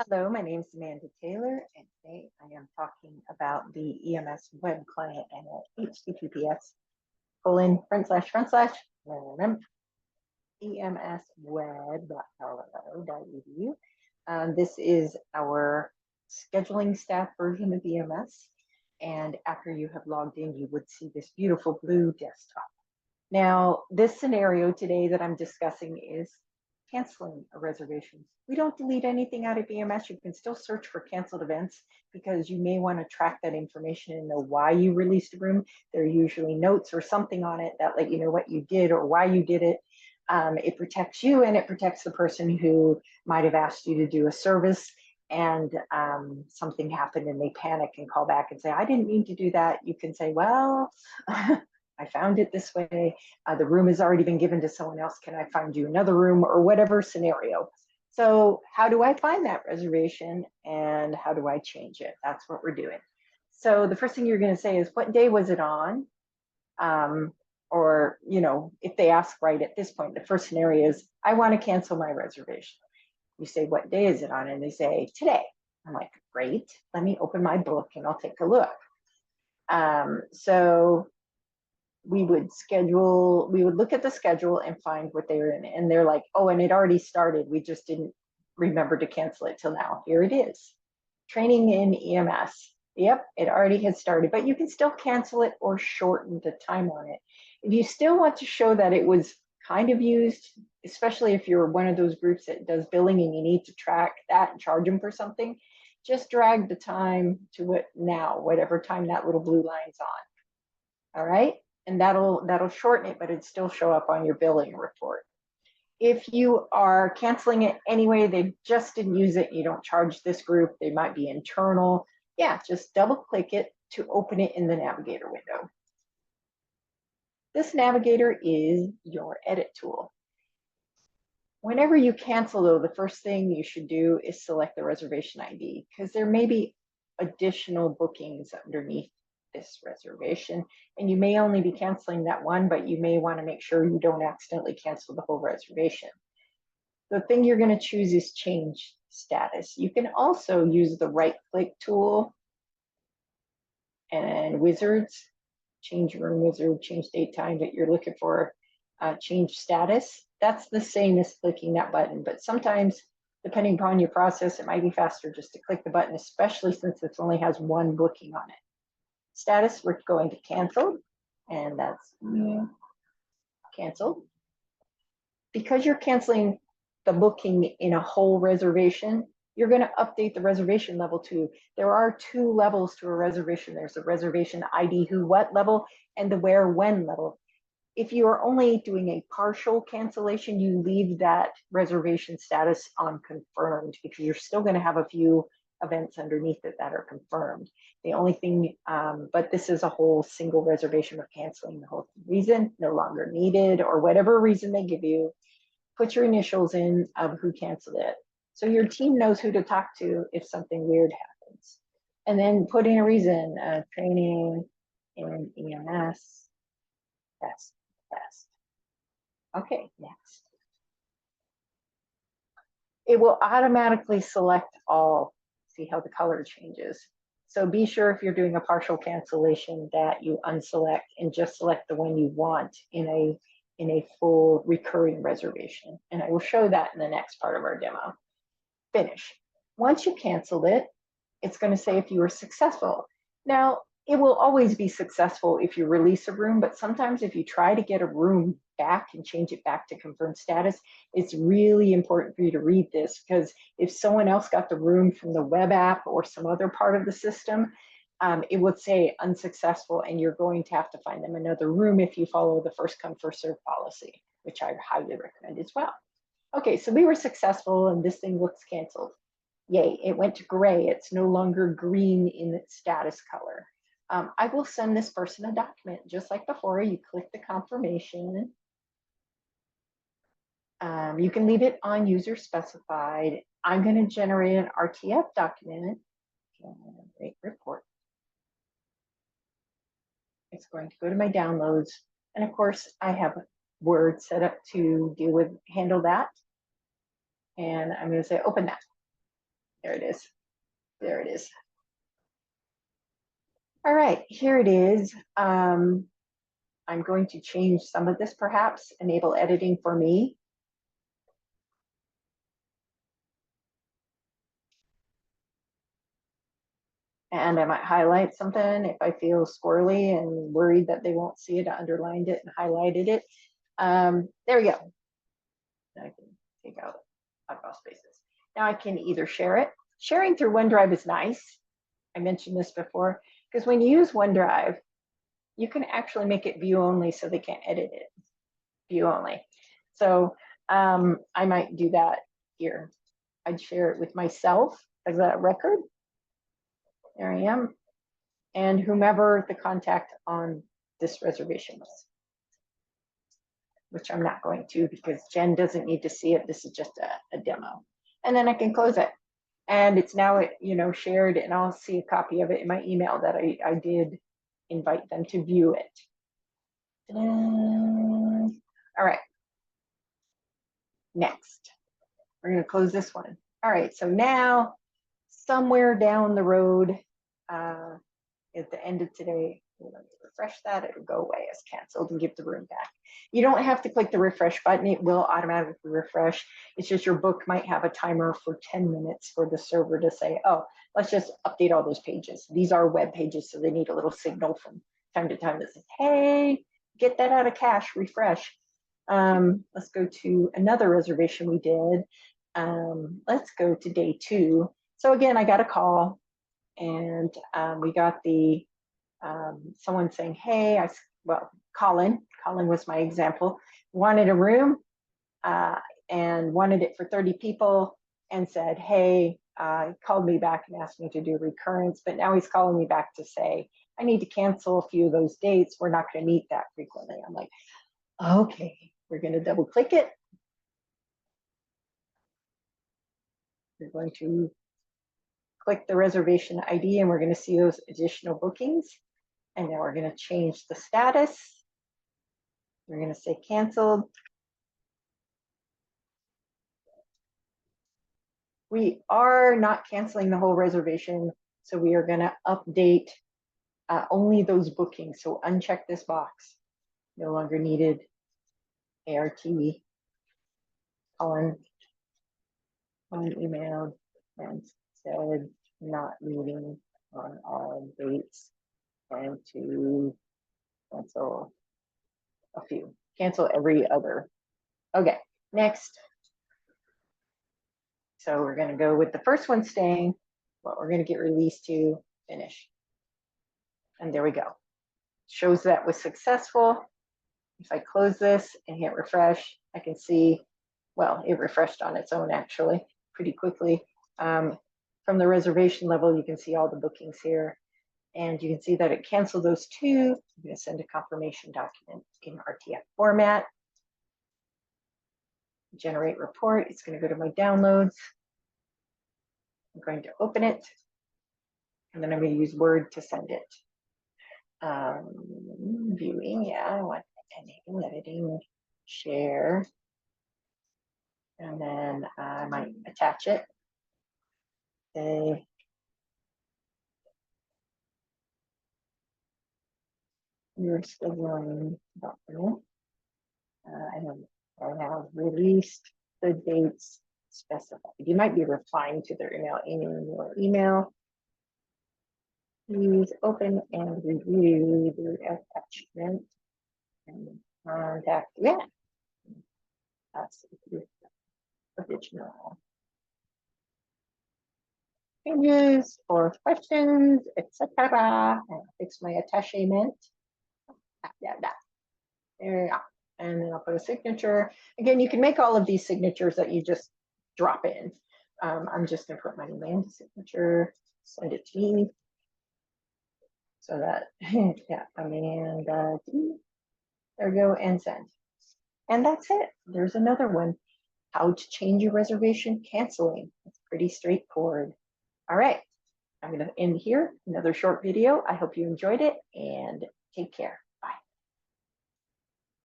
Hello, my name is Amanda Taylor, and today I am talking about the EMS web client and HTTPS:// emsweb.colorado.edu. This is our scheduling staff version of EMS, and after you have logged in, you would see this beautiful blue desktop. Now, this scenario today that I'm discussing is canceling a reservation. We don't delete anything out of EMS. You can still search for canceled events because you may want to track that information and know why you released a room. There are usually notes or something on it that let you know what you did or why you did it. It protects you and it protects the person who might have asked you to do a service and something happened and they panic and call back and say, I didn't mean to do that. You can say, well, I found it this way. The room has already been given to someone else. Can I find you another room or whatever scenario? So how do I find that reservation and how do I change it? That's what we're doing. So the first thing you're going to say is, what day was it on? Or, you know, if they ask right at this point, the first scenario is, I want to cancel my reservation. You say, what day is it on? And they say, today. I'm like, great. Let me open my book and I'll take a look. So we would look at the schedule and find what they were in. And they're like, oh, and it already started. We just didn't remember to cancel it till now. Here it is. Training in EMS. Yep, it already had started, but you can still cancel it or shorten the time on it. If you still want to show that it was kind of used, especially if you're one of those groups that does billing and you need to track that and charge them for something, just drag the time to it now, whatever time that little blue line's on. All right, and that'll shorten it, but it'd still show up on your billing report. If you are canceling it anyway, they just didn't use it, you don't charge this group, they might be internal, yeah, just double click it to open it in the Navigator window. This Navigator is your edit tool. Whenever you cancel, though, the first thing you should do is select the reservation ID because there may be additional bookings underneath this reservation, and you may only be canceling that one, but you may want to make sure you don't accidentally cancel the whole reservation. The thing you're going to choose is change status. You can also use the right-click tool and wizards, change room wizard, change date time that you're looking for, change status. That's the same as clicking that button, but sometimes, depending upon your process, it might be faster just to click the button, especially since it only has one booking on it. Status, we're going to cancel, and that's canceled. Because you're canceling the booking in a whole reservation, you're going to update the reservation level too. There are two levels to a reservation. There's the reservation ID who what level and the where when level. If you are only doing a partial cancellation, you leave that reservation status on confirmed because you're still going to have a few events underneath it that are confirmed. The only thing, but this is a whole single reservation of canceling the whole reason, no longer needed, or whatever reason they give you, put your initials in of who canceled it. So your team knows who to talk to if something weird happens. And then put in a reason, training in EMS, test. Okay, next. It will automatically select all. See how the color changes. So be sure if you're doing a partial cancellation that you unselect and just select the one you want in a full recurring reservation. And I will show that in the next part of our demo. Finish. Once you canceled it, it's going to say if you were successful. Now, it will always be successful if you release a room, but sometimes if you try to get a room back and change it back to confirmed status, it's really important for you to read this because if someone else got the room from the web app or some other part of the system, it would say unsuccessful and you're going to have to find them another room if you follow the first come first serve policy, which I highly recommend as well. Okay, so we were successful and this thing looks canceled. Yay, it went to gray. It's no longer green in its status color. I will send this person a document just like before. You click the confirmation. You can leave it on user specified. I'm going to generate an RTF document. Generate report. It's going to go to my downloads. And of course, I have Word set up to handle that. And I'm going to say, open that. There it is. There it is. All right, here it is. I'm going to change some of this perhaps, enable editing for me. And I might highlight something if I feel squirrely and worried that they won't see it. I underlined it and highlighted it. There we go. Now I can take out spaces. Now I can either share it. Sharing through OneDrive is nice. I mentioned this before, because when you use OneDrive, you can actually make it view only so they can't edit it. View only. So I might do that here. I'd share it with myself as a record. There I am. And whomever the contact on this reservation was, which I'm not going to because Jen doesn't need to see it. This is just a demo. And then I can close it. And it's now, shared, and I'll see a copy of it in my email that I did invite them to view it. All right. Next, we're going to close this one. All right. So now, somewhere down the road, at the end of today, let me refresh that. It'll go away as canceled and give the room back. You don't have to click the refresh button. It will automatically refresh. It's just your book might have a timer for 10 minutes for the server to say, oh, let's just update all those pages. These are web pages, so they need a little signal from time to time that says, hey, get that out of cache, refresh. Let's go to another reservation we did. Let's go to day 2. So again, I got a call. And we got the someone saying, hey, Colin was my example, wanted a room and wanted it for 30 people and said, hey, called me back and asked me to do recurrence, but now he's calling me back to say, I need to cancel a few of those dates. We're not going to meet that frequently. I'm like, okay, we're going to double click it. We're going to click the reservation ID and we're going to see those additional bookings. And now we're going to change the status. We're going to say canceled. We are not canceling the whole reservation, so we are going to update only those bookings. So uncheck this box. No longer needed. ART. Colin emailed and said not meeting on all dates and to cancel a few. Cancel every other. Okay, next. So we're going to go with the first one staying, what we're going to get released to, finish. And there we go. Shows that was successful. If I close this and hit refresh, I can see, well, it refreshed on its own actually pretty quickly. From the reservation level, you can see all the bookings here. And you can see that it canceled those 2. I'm going to send a confirmation document in RTF format. Generate report. It's going to go to my downloads. I'm going to open it. And then I'm going to use Word to send it. Viewing, yeah, I want enable editing, share. And then I might attach it. Say, your scheduling document. I have released the dates specified. You might be replying to their email in your email. Please open and review the attachment and contact. Yeah, that's the original. Changes or questions, etc. And fix my attachment. There you go. And then I'll put a signature. Again, you can make all of these signatures that you just drop in. I'm just going to put my Amanda signature, send it to me. So that, yeah, Amanda, there we go, and send. And that's it. There's another one. How to change your reservation canceling. It's pretty straightforward. All right, I'm going to end here. Another short video. I hope you enjoyed it and take care.